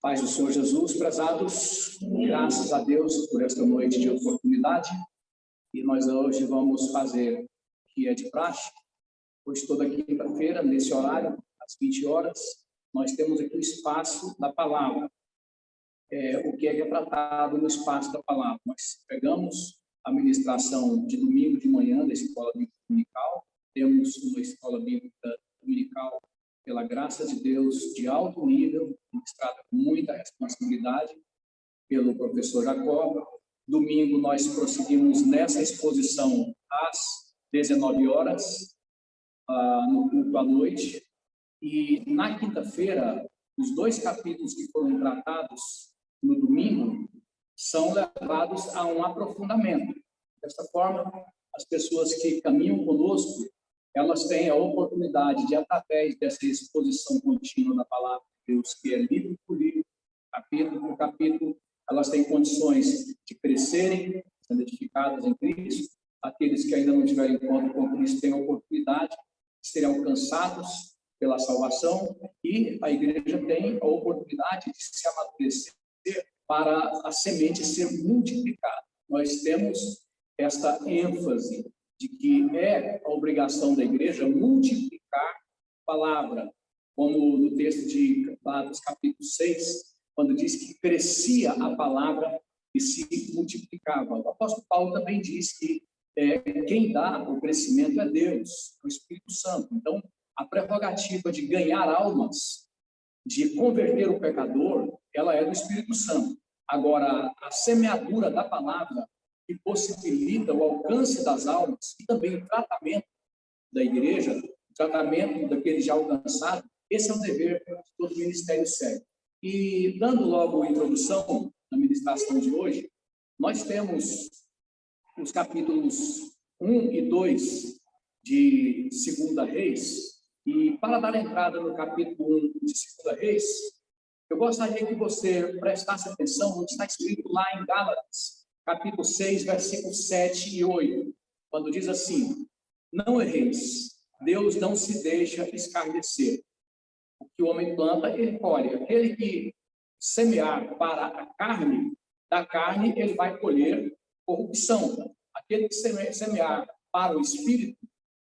Paz do Senhor Jesus, prezados, graças a Deus por esta noite de oportunidade. E nós hoje vamos fazer o que é de praxe, pois toda quinta-feira, nesse horário, às 20 horas, nós temos aqui o espaço da palavra. O que é retratado no espaço da palavra. Nós pegamos a ministração de domingo de manhã da Escola Bíblica Dominical, temos uma Escola Bíblica Dominical, pela graça de Deus, de alto nível, ministrada com muita responsabilidade pelo professor Jacó. Domingo nós prosseguimos nessa exposição às 19 horas, no culto à noite. E na quinta-feira, os 2 capítulos que foram tratados no domingo são levados a um aprofundamento. Desta forma, as pessoas que caminham conosco, elas têm a oportunidade de, através dessa exposição contínua da palavra de Deus, que é livro por livro, capítulo por capítulo, elas têm condições de crescerem, sendo edificadas em Cristo. Aqueles que ainda não tiveram encontro com Cristo têm a oportunidade de serem alcançados pela salvação, e a igreja tem a oportunidade de se amadurecer para a semente ser multiplicada. Nós temos esta ênfase de que é a obrigação da igreja multiplicar a palavra, como no texto de Gálatas capítulo 6, quando diz que crescia a palavra e se multiplicava. O apóstolo Paulo também diz que quem dá o crescimento é Deus, o Espírito Santo. Então, a prerrogativa de ganhar almas, de converter o pecador, ela é do Espírito Santo. Agora, a semeadura da palavra, que possibilita o alcance das almas e também o tratamento da igreja, o tratamento daqueles já alcançados, esse é o dever de todo o ministério sério. E, dando logo a introdução na ministração de hoje, nós temos os capítulos 1 e 2 de 2 Reis, e para dar entrada no capítulo 1 de 2 Reis, eu gostaria que você prestasse atenção no que está escrito lá em Gálatas, capítulo 6, versículos 7 e 8, quando diz assim: não erreis, Deus não se deixa escarnecer. O que o homem planta, ele colhe. Aquele que semear para a carne, da carne ele vai colher corrupção. Aquele que semear para o Espírito,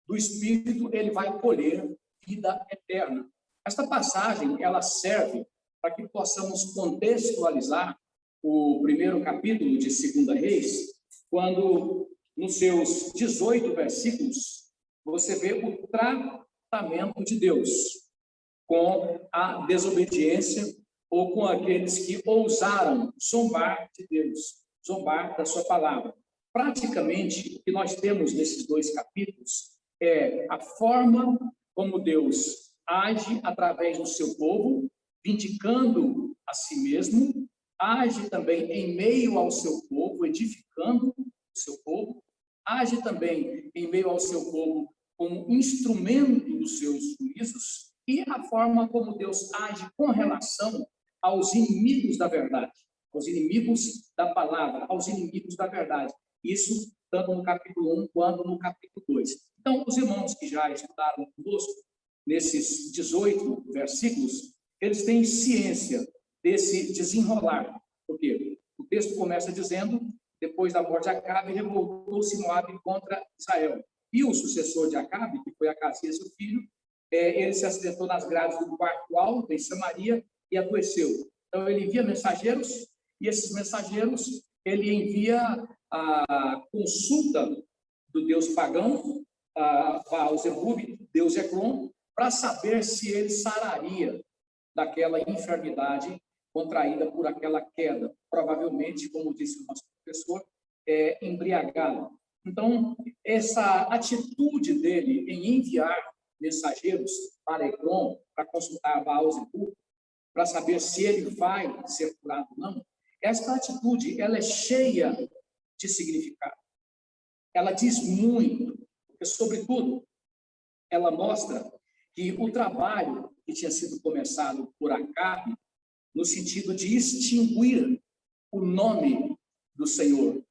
do Espírito ele vai colher vida eterna. Esta passagem, ela serve para que possamos contextualizar o primeiro capítulo de 2 Reis, quando nos seus 18 versículos, você vê o tratamento de Deus com a desobediência ou com aqueles que ousaram zombar de Deus, zombar da sua palavra. Praticamente, o que nós temos nesses 2 capítulos é a forma como Deus age através do seu povo, vindicando a si mesmo, age também em meio ao seu povo, edificando o seu povo, age também em meio ao seu povo como instrumento dos seus juízos, e a forma como Deus age com relação aos inimigos da verdade, aos inimigos da palavra, aos inimigos da verdade. Isso tanto no capítulo 1 quanto no capítulo 2. Então, os irmãos que já estudaram conosco, nesses 18 versículos, eles têm ciência desse desenrolar, porque o texto começa dizendo: depois da morte de Acabe, revoltou-se Moabe contra Israel. E o sucessor de Acabe, que foi Acasias, seu filho, ele se assentou nas grades do quarto alto, em Samaria, e adoeceu. Então, ele envia mensageiros, e esses mensageiros, ele envia a consulta do deus pagão, Baal-zebub, deus Ecrom, para saber se ele sararia daquela enfermidade contraída por aquela queda, provavelmente, como disse o nosso professor, embriagado. Então, essa atitude dele em enviar mensageiros para Ecrom, para consultar Baal-zebub, para saber se ele vai ser curado ou não, essa atitude, ela é cheia de significado. Ela diz muito, porque, sobretudo, ela mostra que o trabalho que tinha sido começado por Acabe, no sentido de extinguir o nome do Senhor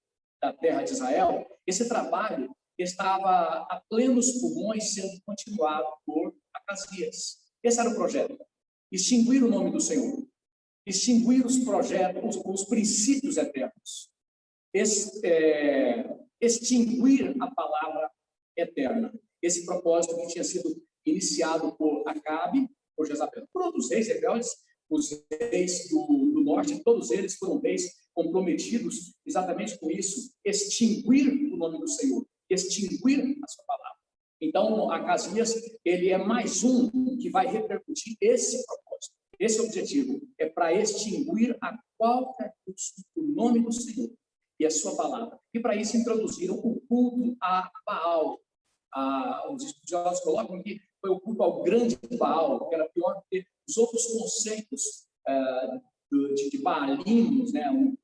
da terra de Israel, esse trabalho estava a plenos pulmões sendo continuado por Acasias. Esse era o projeto: extinguir o nome do Senhor. extinguir os projetos, os princípios eternos, extinguir a palavra eterna. Esse propósito que tinha sido iniciado por Acabe, por Jezabel, por outros reis rebeldes, os reis do norte, todos eles foram reis comprometidos exatamente com isso, extinguir o nome do Senhor, extinguir a sua palavra. Então, Acasias, ele é mais um que vai repercutir esse propósito, esse objetivo, é para extinguir a qualquer custo o nome do Senhor e a sua palavra. E para isso introduziram o culto a Baal. Os estudiosos colocam que foi o culto ao grande Baal, que era pior do que os outros conceitos de baalinos, né? Um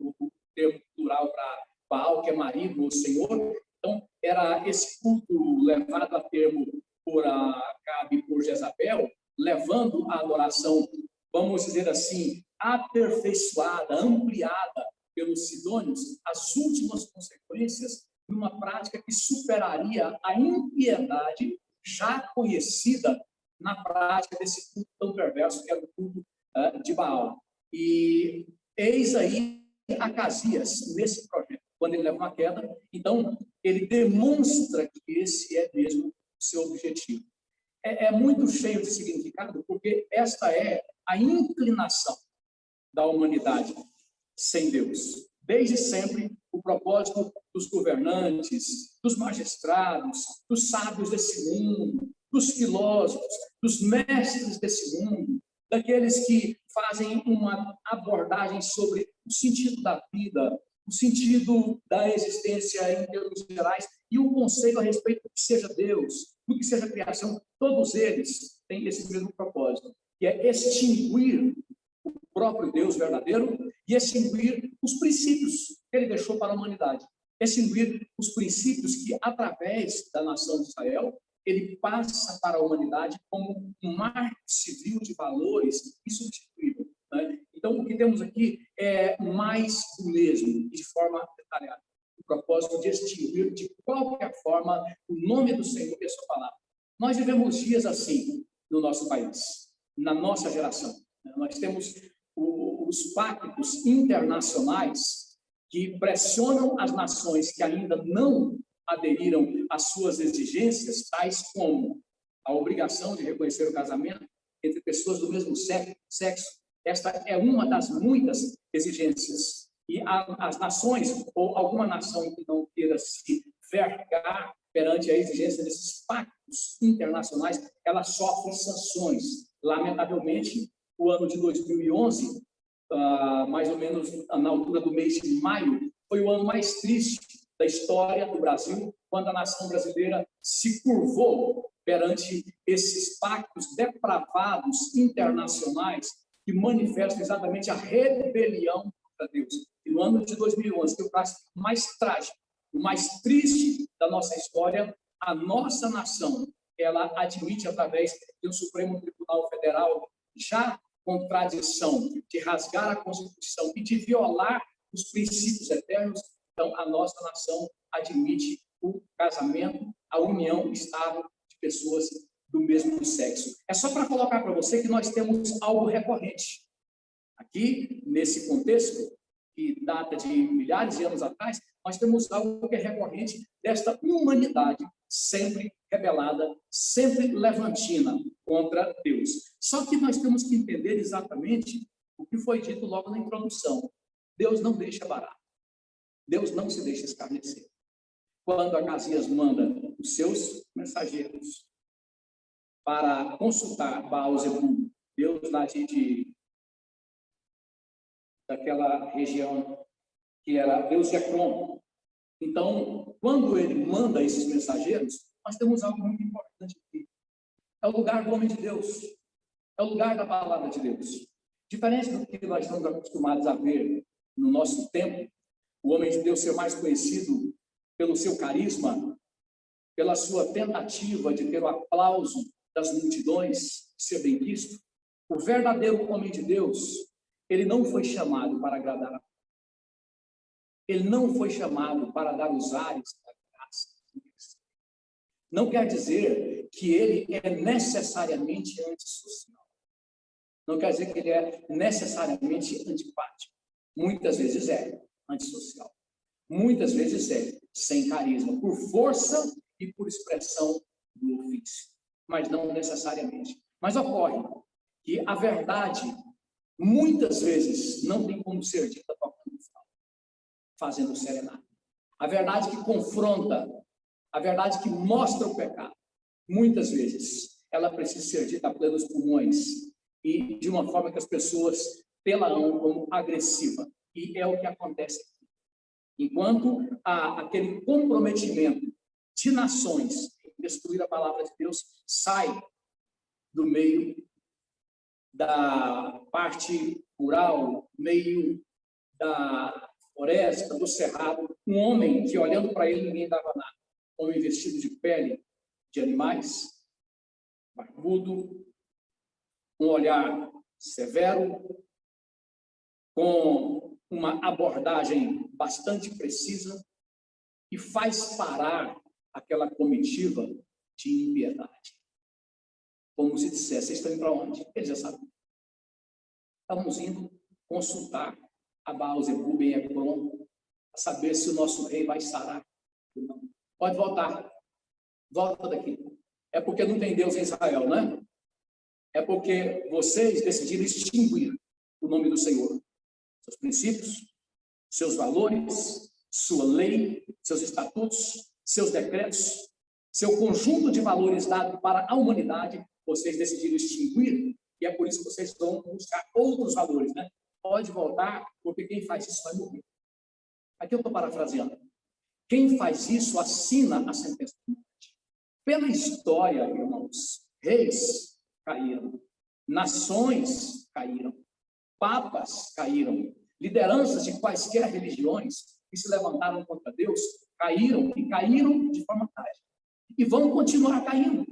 termo plural para Baal, que é marido ou senhor. Então, era esse culto levado a termo por Acabe e por Jezabel, levando a adoração, vamos dizer assim, aperfeiçoada, ampliada pelos sidônios, as últimas consequências de uma prática que superaria a impiedade já conhecida na prática desse culto tão perverso que era o culto de Baal. E eis aí Acasias nesse projeto. Quando ele leva uma queda, então ele demonstra que esse é mesmo o seu objetivo. É muito cheio de significado, porque esta é a inclinação da humanidade sem Deus. Desde sempre, o propósito dos governantes, dos magistrados, dos sábios desse mundo, dos filósofos, dos mestres desse mundo, daqueles que fazem uma abordagem sobre o sentido da vida, o sentido da existência em termos gerais e o conceito a respeito do que seja Deus, do que seja criação, todos eles têm esse mesmo propósito, que é extinguir o próprio Deus verdadeiro e extinguir os princípios que ele deixou para a humanidade. Extinguir os princípios que, através da nação de Israel, ele passa para a humanidade como um marco civil de valores insubstituível, né? Então, o que temos aqui é mais do mesmo, de forma detalhada. O propósito de extinguir, de qualquer forma, o nome do Senhor e a sua palavra. Nós vivemos dias assim no nosso país, na nossa geração. Nós temos os pactos internacionais que pressionam as nações que ainda não aderiram às suas exigências, tais como a obrigação de reconhecer o casamento entre pessoas do mesmo sexo. Esta é uma das muitas exigências. E as nações, ou alguma nação que não queira se vergar perante a exigência desses pactos internacionais, ela sofre sanções. Lamentavelmente, o ano de 2011, mais ou menos na altura do mês de maio, foi o ano mais triste da história do Brasil, quando a nação brasileira se curvou perante esses pactos depravados internacionais que manifestam exatamente a rebelião contra Deus. E no ano de 2011, que é o caso mais trágico, o mais triste da nossa história, a nossa nação, ela admite através do Supremo Tribunal Federal já contradição de rasgar a Constituição e de violar os princípios eternos. Então, a nossa nação admite o casamento, a união estável de pessoas do mesmo sexo. É só para colocar para você que nós temos algo recorrente. Aqui, nesse contexto, que data de milhares de anos atrás, nós temos algo que é recorrente desta humanidade sempre rebelada, sempre levantina contra Deus. Só que nós temos que entender exatamente o que foi dito logo na introdução. Deus não deixa barato. Deus não se deixa escarnecer. Quando Acasias manda os seus mensageiros para consultar Baal-zebub, Deus lá daquela região que era Deus de Ekron. Então, quando ele manda esses mensageiros, nós temos algo muito importante aqui. É o lugar do homem de Deus. É o lugar da palavra de Deus. Diferente do que nós estamos acostumados a ver no nosso tempo, o homem de Deus ser mais conhecido pelo seu carisma, pela sua tentativa de ter o aplauso das multidões, de ser bem visto. O verdadeiro homem de Deus, ele não foi chamado para agradar a Ele não foi chamado para dar os ares da graça. Não quer dizer que ele é necessariamente antissocial. Não quer dizer que ele é necessariamente antipático. Muitas vezes é antissocial. Muitas vezes é sem carisma, por força e por expressão do ofício. Mas não necessariamente. Mas ocorre que a verdade, muitas vezes, não tem como ser dita tocando flauta, fazendo serenata. A verdade que confronta, a verdade que mostra o pecado, muitas vezes, ela precisa ser dita a plenos pulmões e de uma forma que as pessoas tê-la-ão como agressiva. E é o que acontece aqui. Enquanto há aquele comprometimento de nações em destruir a palavra de Deus, sai do meio da parte rural, meio da floresta, do cerrado, um homem que, olhando para ele, ninguém dava nada. Um homem vestido de pele de animais, barbudo, um olhar severo, com uma abordagem bastante precisa, e faz parar aquela comitiva de impiedade. Como se dissesse: vocês estão indo para onde? Eles já sabem. Estamos indo consultar a Baal-zebub em Ekron, para saber se o nosso rei vai sarar ou não. Pode voltar. Volta daqui. É porque não tem Deus em Israel, né? É porque vocês decidiram extinguir o nome do Senhor. Seus princípios, seus valores, sua lei, seus estatutos, seus decretos, seu conjunto de valores dado para a humanidade, vocês decidiram extinguir, e é por isso que vocês vão buscar outros valores, né? Pode voltar, porque quem faz isso vai morrer. Aqui eu estou parafraseando. Quem faz isso assina a sentença de morte. Pela história, irmãos, reis caíram, nações caíram, papas caíram, lideranças de quaisquer religiões que se levantaram contra Deus caíram, e caíram de forma trágica. E vão continuar caindo.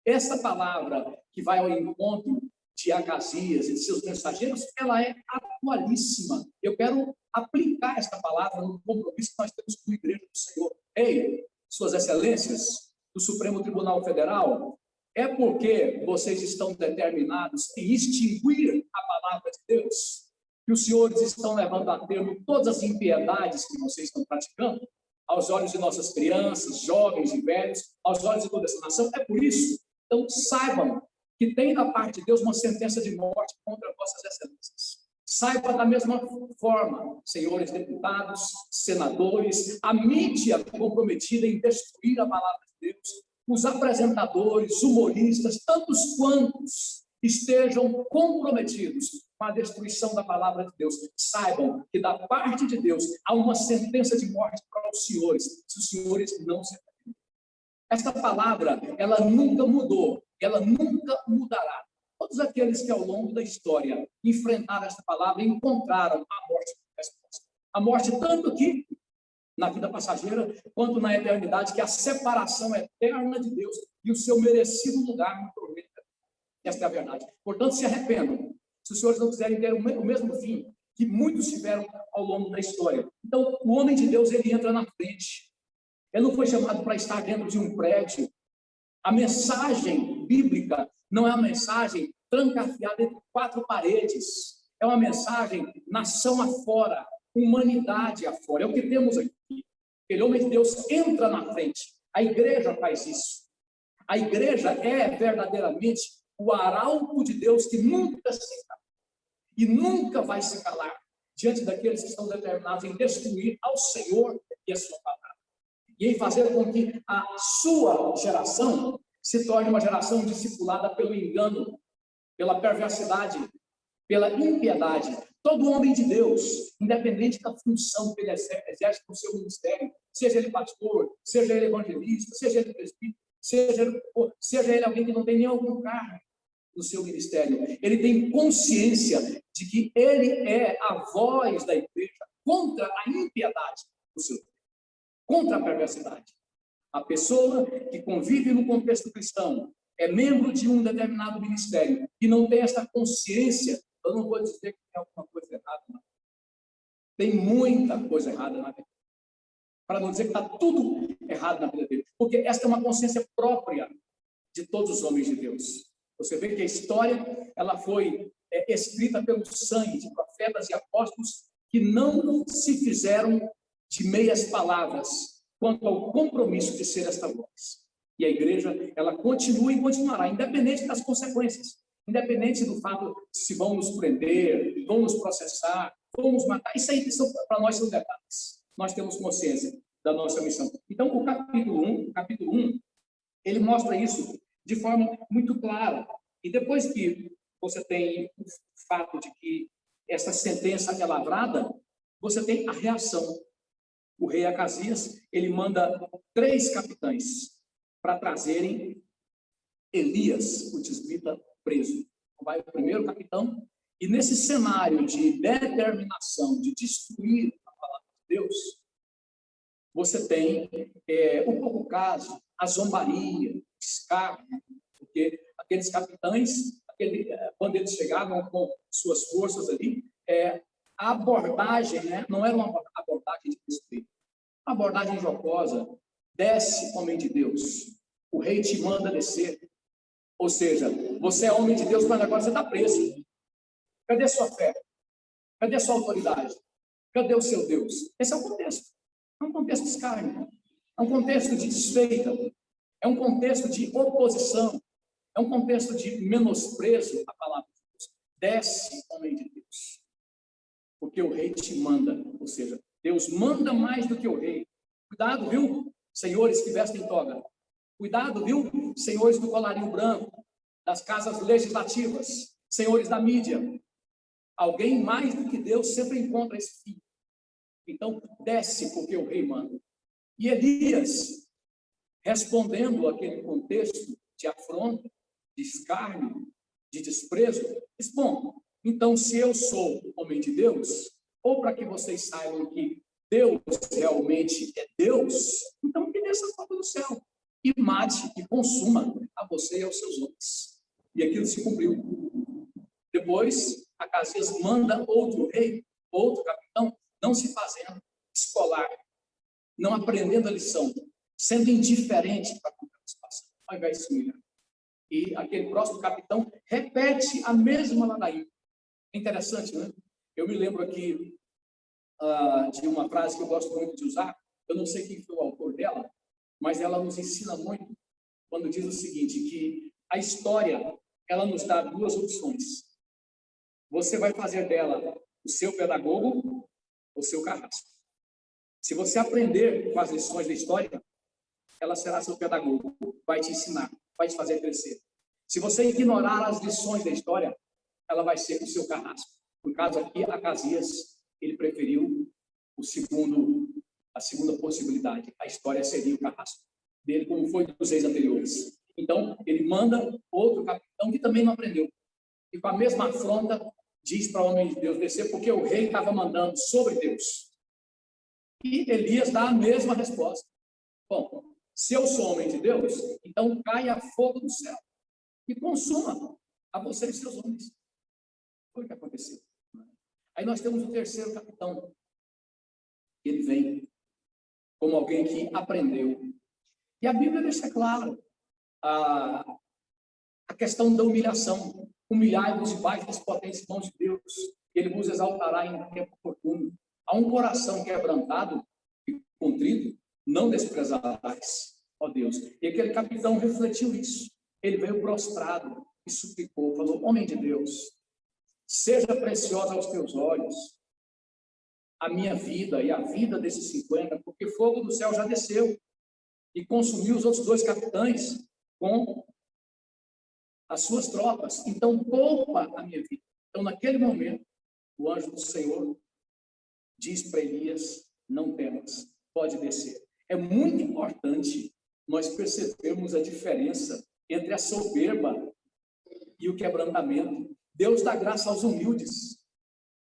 Essa palavra que vai ao encontro de Acasias e de seus mensageiros, ela é atualíssima. Eu quero aplicar esta palavra no compromisso que nós temos com a Igreja do Senhor. Ei, Suas Excelências do Supremo Tribunal Federal, é porque vocês estão determinados em extinguir a palavra de Deus, que os senhores estão levando a termo todas as impiedades que vocês estão praticando, aos olhos de nossas crianças, jovens e velhos, aos olhos de toda essa nação. É por isso. Então, saibam que tem da parte de Deus uma sentença de morte contra vossas excelências. Saiba da mesma forma, senhores deputados, senadores, a mídia comprometida em destruir a palavra de Deus, os apresentadores, humoristas, tantos quantos estejam comprometidos com a destruição da palavra de Deus. Saibam que da parte de Deus há uma sentença de morte para os senhores, se os senhores não se arrependerem. Esta palavra, ela nunca mudou, ela nunca mudará. Todos aqueles que ao longo da história enfrentaram esta palavra encontraram a morte como resposta. A morte tanto que na vida passageira, quanto na eternidade, que a separação eterna de Deus e o seu merecido lugar no tormento. Esta é a verdade. Portanto, se arrependam. Se os senhores não quiserem ter o mesmo fim que muitos tiveram ao longo da história. Então, o homem de Deus, ele entra na frente. Ele não foi chamado para estar dentro de um prédio. A mensagem bíblica não é uma mensagem trancafiada entre quatro paredes. É uma mensagem nação afora, humanidade afora. É o que temos aqui. Aquele homem de Deus entra na frente. A igreja faz isso. A igreja é verdadeiramente o arauto de Deus que nunca se cala e nunca vai se calar diante daqueles que estão determinados em destruir ao Senhor e a sua palavra. E em fazer com que a sua geração se torne uma geração discipulada pelo engano, pela perversidade, pela impiedade. Todo homem de Deus, independente da função que ele exerce no seu ministério, seja ele pastor, seja ele evangelista, seja ele presbítero, seja ele alguém que não tem nem algum cargo no seu ministério, ele tem consciência de que ele é a voz da igreja contra a impiedade do seu tempo, contra a perversidade. A pessoa que convive no contexto cristão, é membro de um determinado ministério e não tem essa consciência, eu não vou dizer que tem alguma coisa errada, não. Tem muita coisa errada na vida. Para não dizer que está tudo errado na vida dele. Porque esta é uma consciência própria de todos os homens de Deus. Você vê que a história ela foi escrita pelo sangue de profetas e apóstolos que não se fizeram de meias palavras quanto ao compromisso de ser esta voz. E a igreja, ela continua e continuará, independente das consequências, independente do fato se vão nos prender, vão nos processar, vão nos matar. Isso aí para nós são detalhes. Nós temos consciência da nossa missão. Então, o capítulo 1, ele mostra isso de forma muito clara. E depois que você tem o fato de que essa sentença é lavrada, você tem a reação. O rei Acasias, ele manda 3 capitães para trazerem Elias, o tisbita, preso. Vai o primeiro capitão, e nesse cenário de determinação de destruir a palavra de Deus, você tem o pouco caso, a zombaria, o escárnio, porque aqueles capitães, quando eles chegavam com suas forças ali, a abordagem, né, não era uma abordagem de respeito, uma abordagem jocosa. Desce, homem de Deus, o rei te manda descer. Ou seja, você é homem de Deus, mas agora você está preso. Cadê sua fé? Cadê sua autoridade? Cadê o seu Deus? Esse é o contexto. É um contexto de escárnio, é um contexto de desfeita, é um contexto de oposição, é um contexto de menosprezo à palavra de Deus. Desce, homem de Deus, porque o rei te manda. Ou seja, Deus manda mais do que o rei. Cuidado, viu, senhores que vestem toga. Cuidado, viu, senhores do colarinho branco, das casas legislativas, senhores da mídia. Alguém mais do que Deus sempre encontra esse fim. Então, desce, porque o rei manda. E Elias, respondendo àquele contexto de afronta, de escárnio, de desprezo, diz: bom, então, se eu sou homem de Deus, ou para que vocês saibam que Deus realmente é Deus, então que desça fogo do céu e mate e consuma a você e aos seus homens. E aquilo se cumpriu. Depois, Acasias manda outro rei, outro capitão, não se fazendo escolar, não aprendendo a lição, sendo indiferente para a situação, ao invés de se humilhar. E aquele próximo capitão repete a mesma ladainha. Interessante, né? Eu me lembro aqui de uma frase que eu gosto muito de usar. Eu não sei quem foi o autor dela, mas ela nos ensina muito quando diz o seguinte, que a história, ela nos dá 2 opções. Você vai fazer dela o seu pedagogo ou o seu carrasco. Se você aprender com as lições da história, ela será seu pedagogo, vai te ensinar, vai te fazer crescer. Se você ignorar as lições da história, ela vai ser o seu carrasco. No caso aqui, Acasias, ele preferiu a segunda possibilidade. A história seria o carrasco dele, como foi dos reis anteriores. Então, ele manda outro capitão que também não aprendeu. E com a mesma afronta, diz para o homem de Deus descer, porque o rei estava mandando sobre Deus. E Elias dá a mesma resposta. Bom, se eu sou homem de Deus, então caia fogo do céu e consuma a você e seus homens. Foi o que aconteceu. Aí nós temos o terceiro capitão. Ele vem como alguém que aprendeu. E a Bíblia deixa claro a questão da humilhação. Humilhai-vos debaixo das potentes mãos de Deus. Ele vos exaltará em tempo oportuno. A um coração quebrantado e contrito, não desprezarás, ó Deus. E aquele capitão refletiu isso. Ele veio prostrado e suplicou, falou: homem de Deus, seja preciosa aos teus olhos a minha vida e a vida desses 50, porque fogo do céu já desceu e consumiu os outros 2 capitães com as suas tropas. Então, poupa a minha vida. Então, naquele momento, o anjo do Senhor diz para Elias: não temas, pode descer. É muito importante nós percebermos a diferença entre a soberba e o quebrantamento. Deus dá graça aos humildes,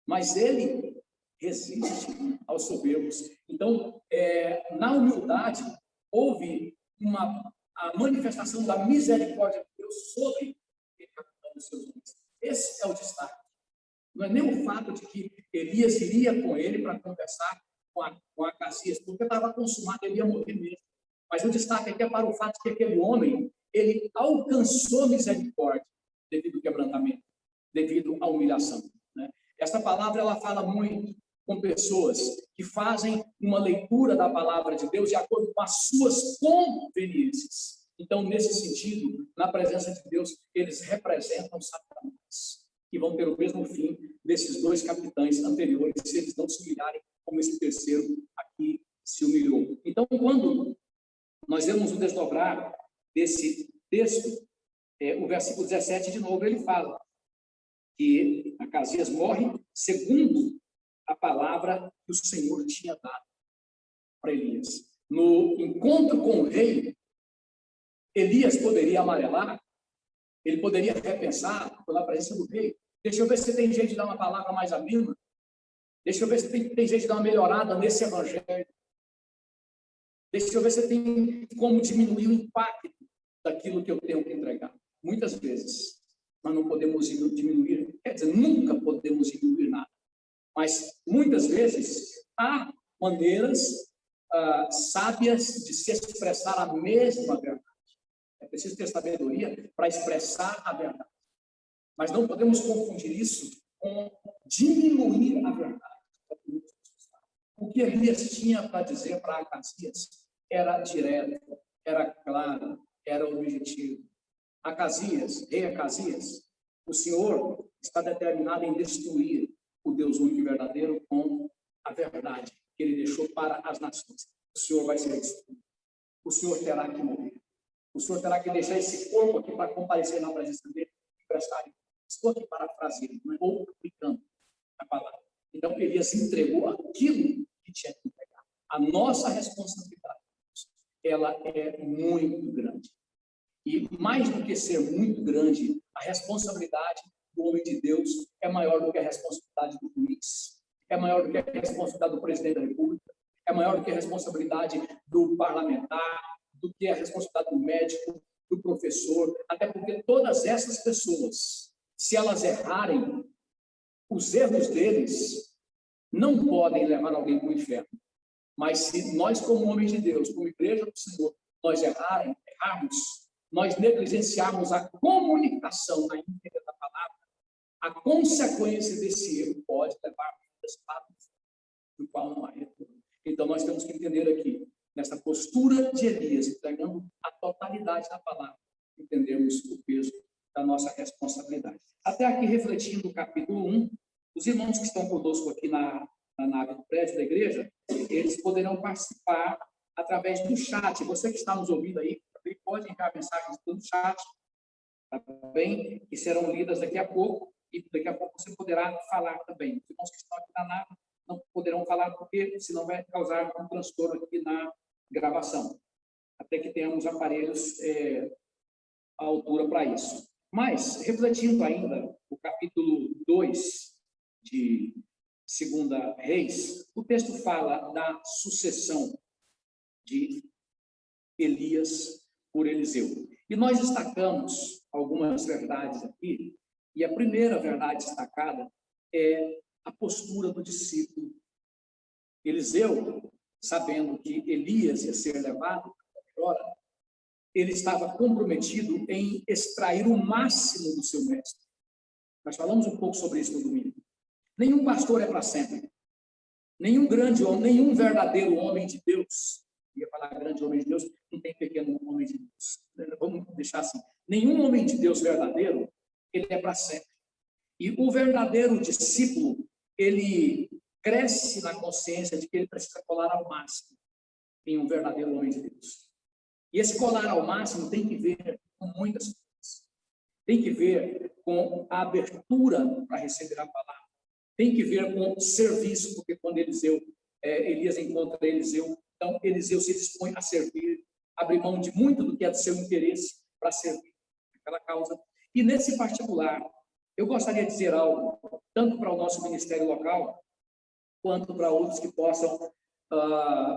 mas Ele resiste aos soberbos. Então, na humildade, houve a manifestação da misericórdia de Deus sobre os seus homens. Esse é o destaque. Não é nem o fato de que Elias iria com ele para conversar com Acasias, porque estava consumado, ele ia morrer mesmo. Mas o destaque aqui é para o fato de que aquele homem, ele alcançou misericórdia. devido ao quebrantamento, devido à humilhação, né? Esta palavra, ela fala muito com pessoas que fazem uma leitura da palavra de Deus de acordo com as suas conveniências. Então, nesse sentido, na presença de Deus, eles representam Satanás, que vão ter o mesmo fim desses dois capitães anteriores, se eles não se humilharem como esse terceiro aqui se humilhou. Então, quando nós vemos o desdobrar desse texto, o versículo 17, de novo, ele fala que Acasias morre segundo a palavra que o Senhor tinha dado para Elias. No encontro com o rei, Elias poderia amarelar, ele poderia repensar pela presença do rei. Deixa eu ver se tem jeito de dar uma palavra mais amena. Deixa eu ver se tem jeito de dar uma melhorada nesse evangelho. Deixa eu ver se tem como diminuir o impacto daquilo que eu tenho que entregar. Muitas vezes, nós não podemos diminuir, quer dizer, nunca podemos diminuir nada. Mas, muitas vezes, há maneiras sábias de se expressar a mesma verdade. É preciso ter sabedoria para expressar a verdade. Mas não podemos confundir isso com diminuir a verdade. O que Elias tinha para dizer para Acasias era direto, era claro, era objetivo. Acasias, rei Acasias, o Senhor está determinado em destruir o Deus único e verdadeiro com a verdade que ele deixou para as nações. O Senhor vai ser destruído. O Senhor terá que morrer. O Senhor terá que deixar esse corpo aqui para comparecer na presença dele e prestar. Estou aqui parafraseando, ou aplicando a palavra. Então, Elias entregou aquilo que tinha que entregar. A nossa responsabilidade, ela é muito grande. E mais do que ser muito grande, a responsabilidade do homem de Deus é maior do que a responsabilidade do juiz, é maior do que a responsabilidade do presidente da República, é maior do que a responsabilidade do parlamentar, do que a responsabilidade do médico, do professor, até porque todas essas pessoas, se elas errarem, os erros deles não podem levar alguém para o inferno. Mas se nós, como homens de Deus, como igreja do Senhor, nós errarmos, nós negligenciarmos a comunicação na íntegra da palavra, a consequência desse erro pode levar vidas para o inferno, do qual não há retorno. Então, nós temos que entender aqui, nessa postura de Elias, entregando a totalidade da palavra, entendemos o peso da nossa responsabilidade. Até aqui, refletindo o capítulo 1, os irmãos que estão conosco aqui na nave do prédio da igreja, eles poderão participar através do chat. Você que está nos ouvindo aí, também pode enviar mensagens no chat, tá bem? Que serão lidas daqui a pouco, e daqui a pouco você poderá falar também. Os irmãos que estão aqui na nave não poderão falar, porque senão vai causar um transtorno aqui na gravação, até que tenhamos aparelhos à altura para isso. Mas, refletindo ainda o capítulo 2 de 2 Reis, o texto fala da sucessão de Elias por Eliseu. E nós destacamos algumas verdades aqui, e a primeira verdade destacada é a postura do discípulo. Eliseu, sabendo que Elias ia ser levado agora, ele estava comprometido em extrair o máximo do seu mestre. Nós falamos um pouco sobre isso no domingo. Nenhum pastor é para sempre. Nenhum grande homem, nenhum verdadeiro homem de Deus, ia falar grande homem de Deus, não tem pequeno homem de Deus. Vamos deixar assim. Nenhum homem de Deus verdadeiro, ele é para sempre. E o verdadeiro discípulo, ele cresce na consciência de que ele precisa colar ao máximo em um verdadeiro homem de Deus. E esse colar ao máximo tem que ver com muitas coisas. Tem que ver com a abertura para receber a palavra. Tem que ver com serviço, porque quando Elias encontra Eliseu, então Eliseu se dispõe a servir, abre mão de muito do que é do seu interesse para servir aquela causa. E nesse particular, eu gostaria de dizer algo, tanto para o nosso ministério local, quanto para outros que possam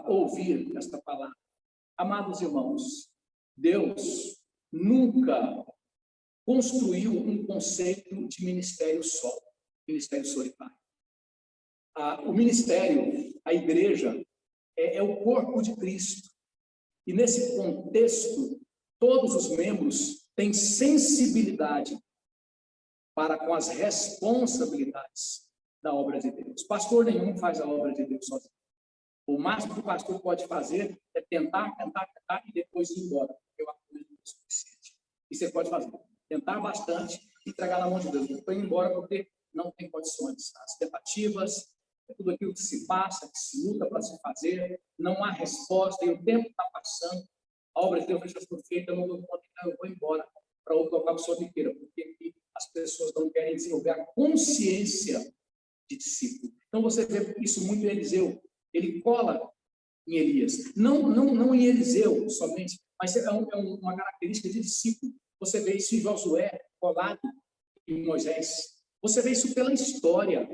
ouvir esta palavra. Amados irmãos, Deus nunca construiu um conceito de ministério só, ministério solitário. O ministério, a igreja, é o corpo de Cristo. E nesse contexto, todos os membros têm sensibilidade para com as responsabilidades da obra de Deus. Pastor nenhum faz a obra de Deus sozinho. O máximo que o pastor pode fazer é tentar e depois ir embora. Eu acredito que é suficiente. E você pode fazer. Tentar bastante e entregar na mão de Deus. Depois ir embora porque não tem condições. As tentativas, tudo aquilo que se passa, que se luta para se fazer, não há resposta e o tempo está passando. A obra de Deus já foi feita, eu não dou conta, então eu vou embora para outro local que o Senhor me queira, porque as pessoas não querem desenvolver a consciência de discípulo. Então você vê isso muito em Eliseu. Ele cola em Elias. Não em Eliseu somente, mas é uma característica de discípulo. Você vê isso em Josué, colado em Moisés. Você vê isso pela história.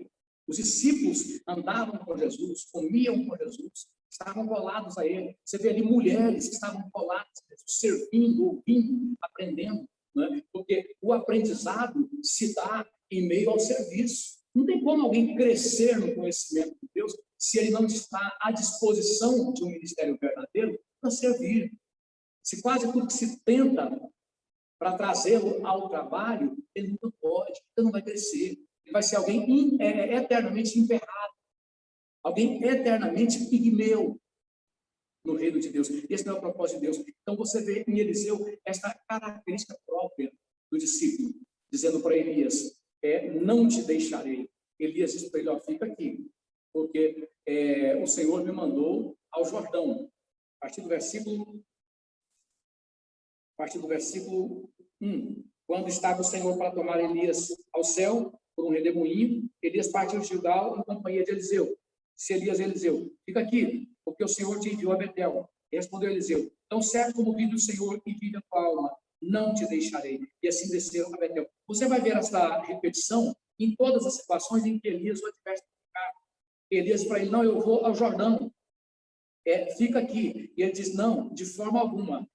Os discípulos andavam com Jesus, comiam com Jesus, estavam colados a ele. Você vê ali mulheres que estavam coladas, servindo, ouvindo, aprendendo. Né? Porque o aprendizado se dá em meio ao serviço. Não tem como alguém crescer no conhecimento de Deus se ele não está à disposição de um ministério verdadeiro para servir. Se quase tudo que se tenta para trazê-lo ao trabalho, ele nunca pode, ele não vai crescer. Ele vai ser alguém eternamente emperrado, alguém eternamente pigmeu no reino de Deus. Esse não é o propósito de Deus. Então você vê em Eliseu esta característica própria do discípulo, dizendo para Elias, não te deixarei. Elias disse para ele, fica aqui, porque o Senhor me mandou ao Jordão. A partir do versículo 1. Quando estava o Senhor para tomar Elias ao céu, por um redemoinho, Elias partiu de Gilgal em companhia de Eliseu. Se Eliseu, fica aqui, porque o Senhor te enviou a Betel. Respondeu Eliseu, tão certo como vive o Senhor e vive a tua alma, não te deixarei. E assim desceu a Betel. Você vai ver essa repetição em todas as situações em que Elias o adverte. Elias para ele, não, eu vou ao Jordão. Fica aqui. E ele diz, não, de forma alguma.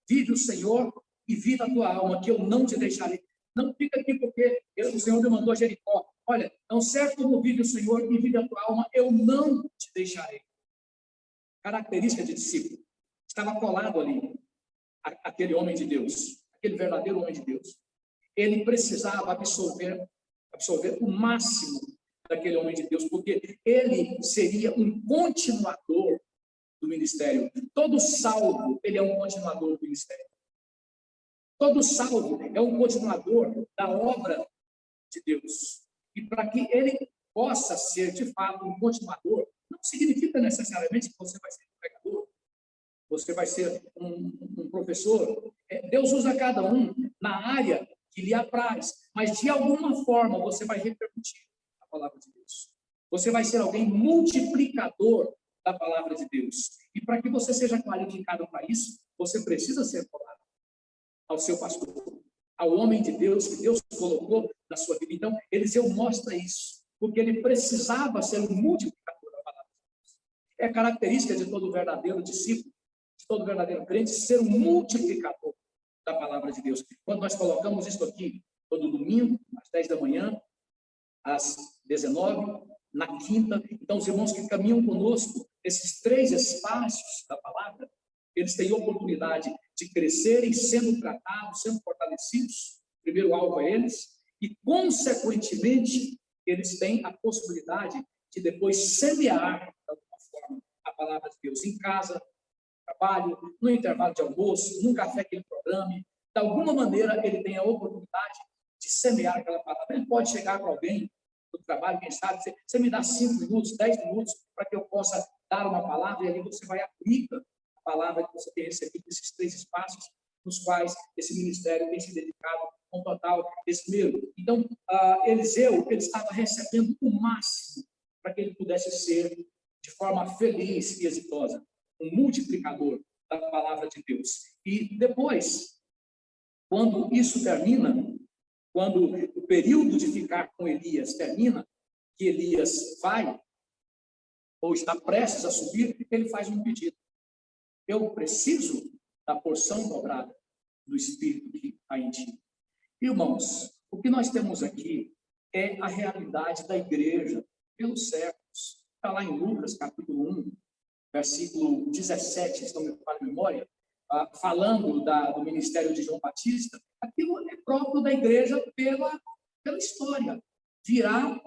Vive o Senhor e vive a tua alma, que eu não te deixarei. Não fica aqui porque o Senhor me mandou a Jericó. Olha, tão certo como vive o Senhor e vive a tua alma, eu não te deixarei. Característica de discípulo. Estava colado ali, aquele homem de Deus, aquele verdadeiro homem de Deus. Ele precisava absorver o máximo daquele homem de Deus, porque ele seria um continuador do ministério. Todo salvo, ele é um continuador do ministério. Todo salvo é um continuador da obra de Deus. E para que ele possa ser, de fato, um continuador, não significa necessariamente que você vai ser um pregador, você vai ser um professor. Deus usa cada um na área que lhe apraz, mas de alguma forma você vai repercutir a palavra de Deus. Você vai ser alguém multiplicador da palavra de Deus. E para que você seja qualificado para isso, você precisa ser colado ao seu pastor, ao homem de Deus que Deus colocou na sua vida. Então, Eliseu mostra isso, porque ele precisava ser um multiplicador da palavra de Deus. É característica de todo verdadeiro discípulo, de todo verdadeiro crente, ser um multiplicador da palavra de Deus. Quando nós colocamos isso aqui, todo domingo, às 10 da manhã, às 19, na quinta, então os irmãos que caminham conosco, esses 3 espaços da palavra, eles têm oportunidade de crescerem, sendo tratados, sendo fortalecidos, primeiro alvo é eles, e consequentemente, eles têm a possibilidade de depois semear, de alguma forma, a palavra de Deus em casa, no trabalho, no intervalo de almoço, num café que ele programe, de alguma maneira ele tem a oportunidade de semear aquela palavra. Ele pode chegar para alguém do trabalho, quem sabe, você me dá 5 minutos, 10 minutos, para que eu possa dar uma palavra, e ali você vai aplicar a palavra que você tem recebido nesses 3 espaços, nos quais esse ministério tem se dedicado com total esmero. Então, Eliseu, ele estava recebendo o máximo para que ele pudesse ser, de forma feliz e exitosa, um multiplicador da palavra de Deus. E depois, quando isso termina, quando o período de ficar com Elias termina, que Elias vai, ou está prestes a subir, ele faz um pedido. Eu preciso da porção dobrada do Espírito que há em ti. Irmãos, o que nós temos aqui é a realidade da igreja pelos séculos. Está lá em Lucas, capítulo 1, versículo 17, se não me falha a memória, falando do ministério de João Batista. Aquilo é próprio da igreja pela pela história, virá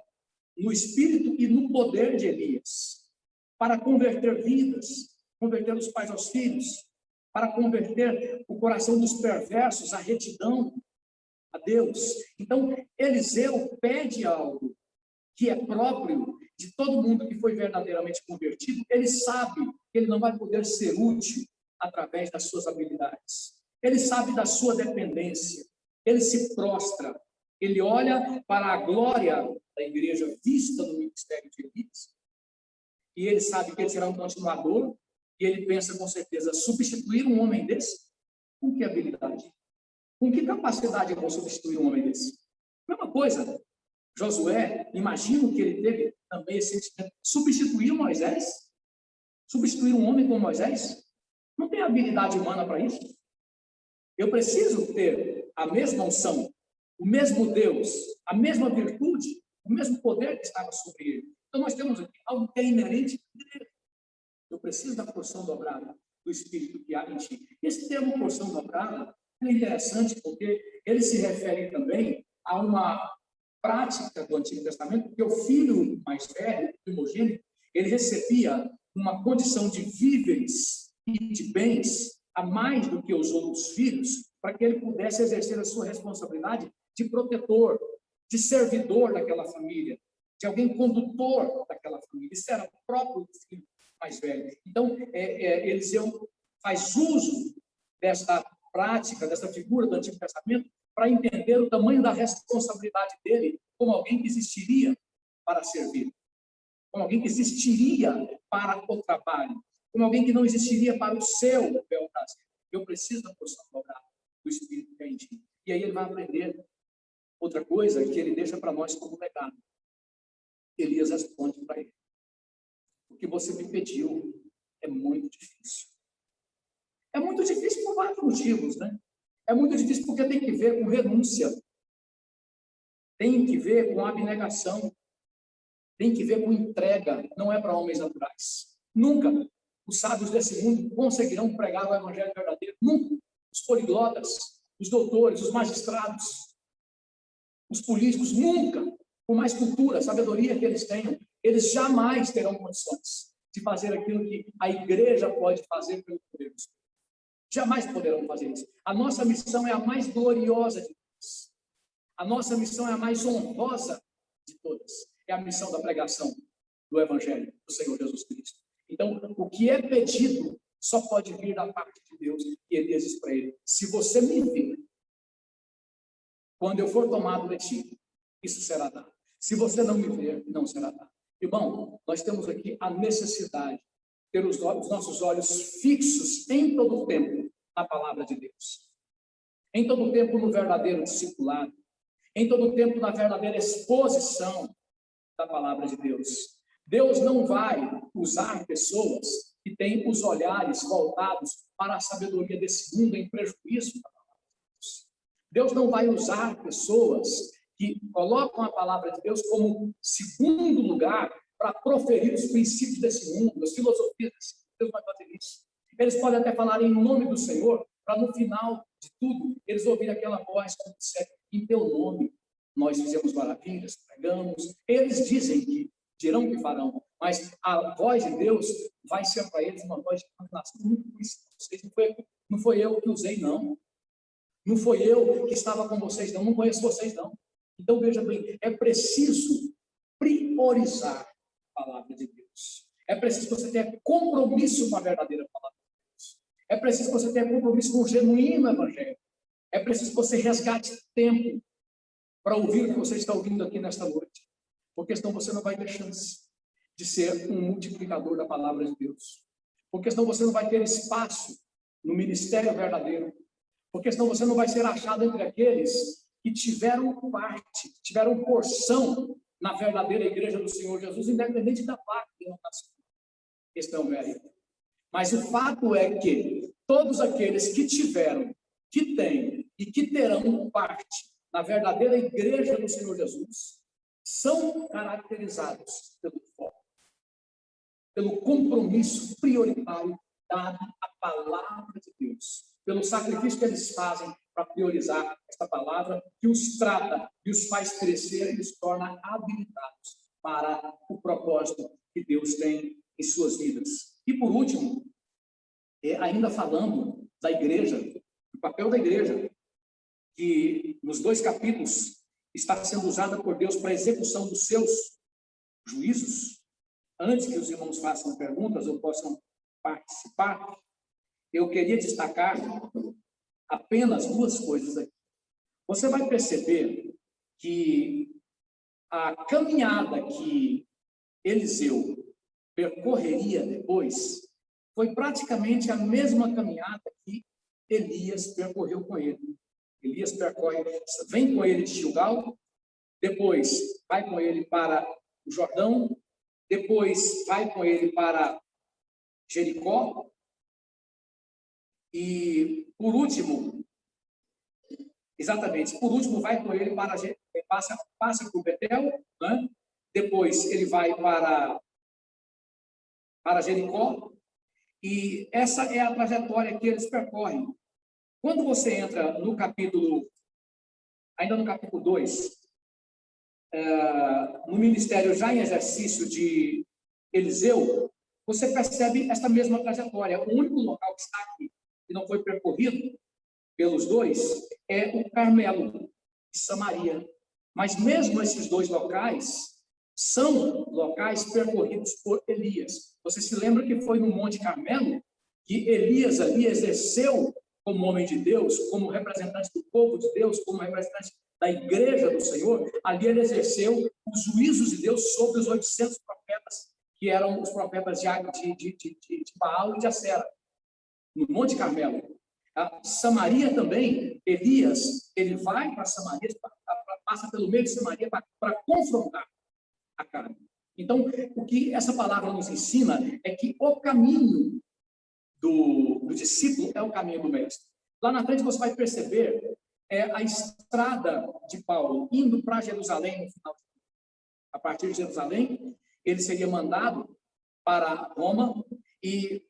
no espírito e no poder de Elias, para converter vidas, converter os pais aos filhos, para converter o coração dos perversos à retidão, a Deus. Então, Eliseu pede algo que é próprio de todo mundo que foi verdadeiramente convertido. Ele sabe que ele não vai poder ser útil através das suas habilidades. Ele sabe da sua dependência. Ele se prostra. Ele olha para a glória da igreja vista no ministério de Elias. E ele sabe que ele será um continuador. E ele pensa com certeza, substituir um homem desse? Com que habilidade? Com que capacidade eu vou substituir um homem desse? Mesma coisa. Josué, imagino que ele teve também esse sentimento. Substituir Moisés? Substituir um homem como Moisés? Não tem habilidade humana para isso. Eu preciso ter a mesma unção, o mesmo Deus, a mesma virtude, o mesmo poder que estava sobre ele. Então nós temos aqui algo que é inerente a Deus. Eu preciso da porção dobrada do Espírito que há em ti. Esse termo porção dobrada é interessante porque ele se refere também a uma prática do Antigo Testamento, porque o filho mais velho, o primogênito, ele recebia uma condição de víveres e de bens a mais do que os outros filhos, para que ele pudesse exercer a sua responsabilidade de protetor, de servidor daquela família, de alguém condutor daquela família. Isso era o próprio filho mais velho. Então, Eliseu faz uso desta prática, dessa figura do Antigo Testamento, para entender o tamanho da responsabilidade dele como alguém que existiria para servir, como alguém que existiria para o trabalho, como alguém que não existiria para o seu bel prazer. Eu preciso da porção dobrada do Espírito que é em ti. E aí ele vai aprender outra coisa que ele deixa para nós como legado. Elias responde para ele: o que você me pediu é muito difícil. É muito difícil por vários motivos, né? É muito difícil porque tem que ver com renúncia, tem que ver com abnegação, tem que ver com entrega. Não é para homens naturais. Nunca os sábios desse mundo conseguirão pregar o evangelho verdadeiro. Nunca. Os poliglotas, os doutores, os magistrados, os políticos, nunca, por mais cultura, sabedoria que eles tenham, eles jamais terão condições de fazer aquilo que a igreja pode fazer pelo poder do Espírito. Jamais poderão fazer isso. A nossa missão é a mais gloriosa de todas. A nossa missão é a mais honrosa de todas. É a missão da pregação do Evangelho do Senhor Jesus Cristo. Então, o que é pedido só pode vir da parte de Deus. E Elias diz para ele: se você me ver, quando eu for tomado de ti, isso será dado. Se você não me ver, não será dado. Irmão, nós temos aqui a necessidade ter os nossos olhos fixos em todo o tempo na palavra de Deus. Em todo o tempo no verdadeiro discipulado. Em todo o tempo na verdadeira exposição da palavra de Deus. Deus não vai usar pessoas que têm os olhares voltados para a sabedoria desse mundo em prejuízo da palavra de Deus. Deus não vai usar pessoas que colocam a palavra de Deus como segundo lugar para proferir os princípios desse mundo, as filosofias desse mundo. Deus vai fazer isso. Eles podem até falar em nome do Senhor, para no final de tudo, eles ouvirem aquela voz como disser: em teu nome nós fizemos maravilhas, pregamos. Eles dizem que dirão que farão, mas a voz de Deus vai ser para eles uma voz de condenação. Não foi eu que usei, não. Não foi eu que estava com vocês, não. Não conheço vocês, não. Então, veja bem, é preciso priorizar a palavra de Deus. É preciso que você tenha compromisso com a verdadeira palavra de Deus. É preciso que você tenha compromisso com o genuíno evangelho. É preciso que você resgate tempo para ouvir o que você está ouvindo aqui nesta noite. Porque senão você não vai ter chance de ser um multiplicador da palavra de Deus. Porque senão você não vai ter espaço no ministério verdadeiro. Porque senão você não vai ser achado entre aqueles que tiveram parte, tiveram porção na verdadeira igreja do Senhor Jesus, independente da parte que não está sendo. Questão velha. Mas o fato é que todos aqueles que tiveram, que têm e que terão parte na verdadeira igreja do Senhor Jesus são caracterizados pelo foco, pelo compromisso prioritário dado à palavra de Deus, pelo sacrifício que eles fazem para priorizar esta palavra que os trata, e os faz crescer e os torna habilitados para o propósito que Deus tem em suas vidas. E por último, ainda falando da igreja, do papel da igreja, que nos 2 capítulos está sendo usada por Deus para a execução dos seus juízos. Antes que os irmãos façam perguntas ou possam participar, eu queria destacar apenas 2 coisas aqui. Você vai perceber que a caminhada que Eliseu percorreria depois foi praticamente a mesma caminhada que Elias percorreu com ele. Elias vem com ele de Gilgal, depois vai com ele para o Jordão, depois vai com ele para Jericó, e por último vai com ele para passa por Betel, né? Depois ele vai para Jericó, e essa é a trajetória que eles percorrem. Quando você entra no capítulo 2, no ministério já em exercício de Eliseu, você percebe esta mesma trajetória. O único local que está aqui, que não foi percorrido pelos 2, é o Carmelo e Samaria. Mas mesmo esses 2 locais são locais percorridos por Elias. Você se lembra que foi no Monte Carmelo que Elias ali exerceu como homem de Deus, como representante do povo de Deus, como representante da igreja do Senhor, ali ele exerceu os juízos de Deus sobre os 800 profetas, que eram os profetas de Baal e de Acera, no Monte Carmelo. A Samaria também, Elias, ele vai para Samaria, passa pelo meio de Samaria para confrontar a carne. Então, o que essa palavra nos ensina é que o caminho do discípulo é o caminho do mestre. Lá na frente você vai perceber a estrada de Paulo indo para Jerusalém no final. A partir de Jerusalém, ele seria mandado para Roma e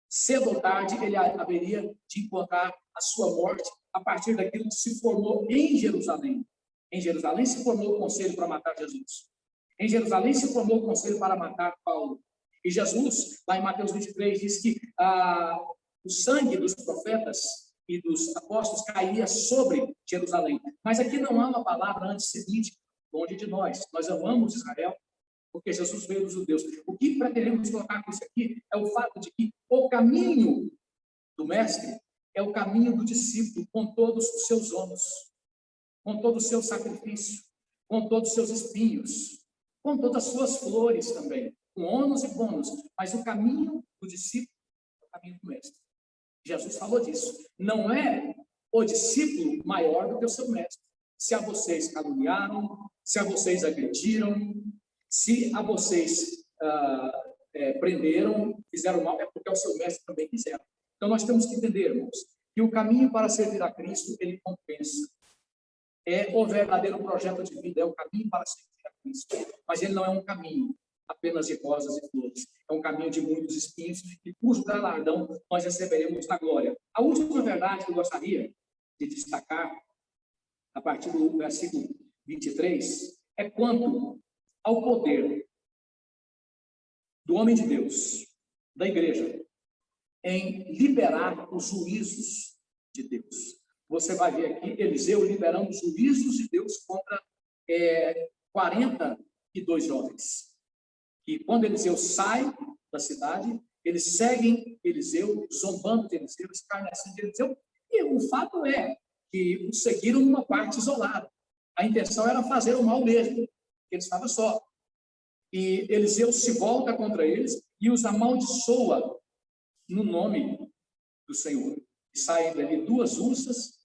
cedo ou tarde ele haveria de encontrar a sua morte a partir daquilo que se formou em Jerusalém. Em Jerusalém se formou o conselho para matar Jesus. Em Jerusalém se formou o conselho para matar Paulo. E Jesus, lá em Mateus 23, diz que o sangue dos profetas e dos apóstolos cairia sobre Jerusalém. Mas aqui não há uma palavra antissemitica, longe de nós. Nós amamos Israel, porque Jesus veio dos judeus. O que pretendemos colocar com isso aqui é o fato de que o caminho do mestre é o caminho do discípulo, com todos os seus ônus, com todo o seu sacrifício, com todos os seus espinhos, com todas as suas flores também, com ônus e bônus. Mas o caminho do discípulo é o caminho do mestre. Jesus falou disso. Não é o discípulo maior do que o seu mestre. Se a vocês caluniaram, se a vocês agrediram, se a vocês prenderam, fizeram mal, é porque o seu mestre também fizeram. Então nós temos que entender, irmãos, que o caminho para servir a Cristo, ele compensa. É o verdadeiro projeto de vida, é o caminho para servir a Cristo. Mas ele não é um caminho apenas de rosas e flores. É um caminho de muitos espinhos e cujo galardão nós receberemos na glória. A última verdade que eu gostaria de destacar, a partir do versículo 23, é quanto ao poder do homem de Deus, da igreja, em liberar os juízos de Deus. Você vai ver aqui Eliseu liberando os juízos de Deus contra 42 jovens. E quando Eliseu sai da cidade, eles seguem Eliseu, zombando de Eliseu, escarnecendo de Eliseu. E o fato é que o seguiram numa parte isolada. A intenção era fazer o mal mesmo, porque ele estava só. E Eliseu se volta contra eles e os amaldiçoa no nome do Senhor. E saem dali 2 ursas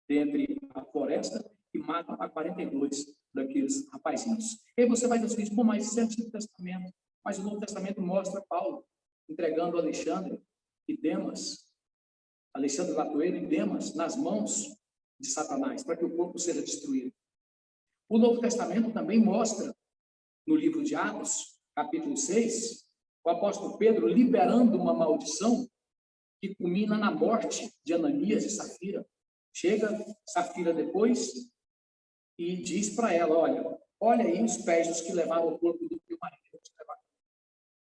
dentre a floresta e matam a 42 daqueles rapazinhos. E aí você vai dizer o seguinte: mas isso é o Antigo Testamento. Mas o Novo Testamento mostra Paulo entregando Alexandre e Demas, Alexandre Latoeiro e Demas, nas mãos de Satanás, para que o corpo seja destruído. O Novo Testamento também mostra, no livro de Atos, capítulo 6, o apóstolo Pedro liberando uma maldição que culmina na morte de Ananias e Safira. Chega Safira depois e diz para ela, olha aí os pés dos que levaram o corpo do teu marido.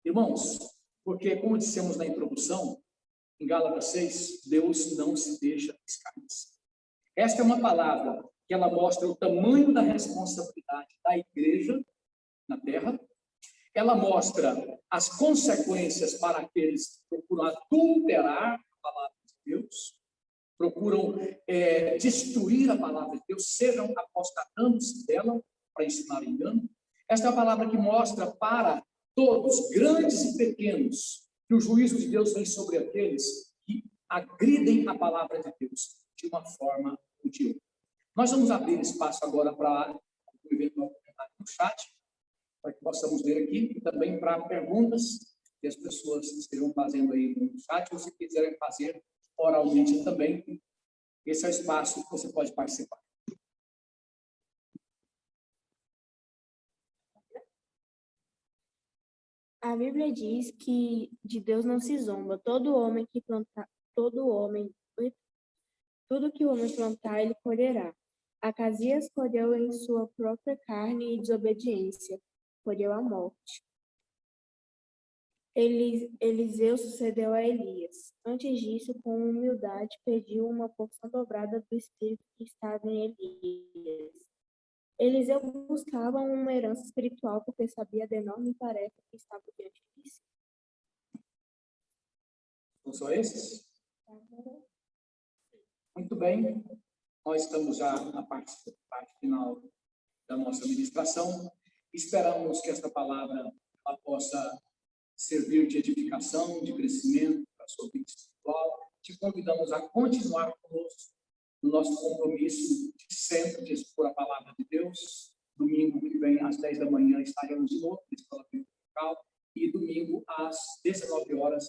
Irmãos, porque como dissemos na introdução, em Gálatas 6, Deus não se deixa escarnecer. Esta é uma palavra que ela mostra o tamanho da responsabilidade da igreja na terra. Ela mostra as consequências para aqueles que procuram adulterar a palavra de Deus, procuram destruir a palavra de Deus, sejam apostatando-se dela para ensinar engano. Esta é a palavra que mostra para todos, grandes e pequenos, que o juízo de Deus vem sobre aqueles que agridem a palavra de Deus de uma forma ou de outra. Nós vamos abrir espaço agora para o eventual comentário no chat, para que possamos ler aqui, e também para perguntas que as pessoas estejam fazendo aí no chat, ou se quiserem fazer oralmente também. Esse é o espaço que você pode participar. A Bíblia diz que de Deus não se zomba. Tudo que o homem plantar, ele colherá. Acasias colheu em sua própria carne e desobediência, colheu a morte. Eliseu sucedeu a Elias. Antes disso, com humildade, pediu uma porção dobrada do Espírito que estava em Elias. Eliseu buscava uma herança espiritual porque sabia da enorme tarefa que estava diante de si. São só esses? Muito bem. Nós estamos já na parte final da nossa ministração. Esperamos que esta palavra ela possa servir de edificação, de crescimento para a sua vida espiritual. Te convidamos a continuar conosco no nosso compromisso de sempre de expor a palavra de Deus. Domingo que vem, às 10 da manhã, estaremos de novo na Escola Bíblica Local. E domingo, às 19 horas,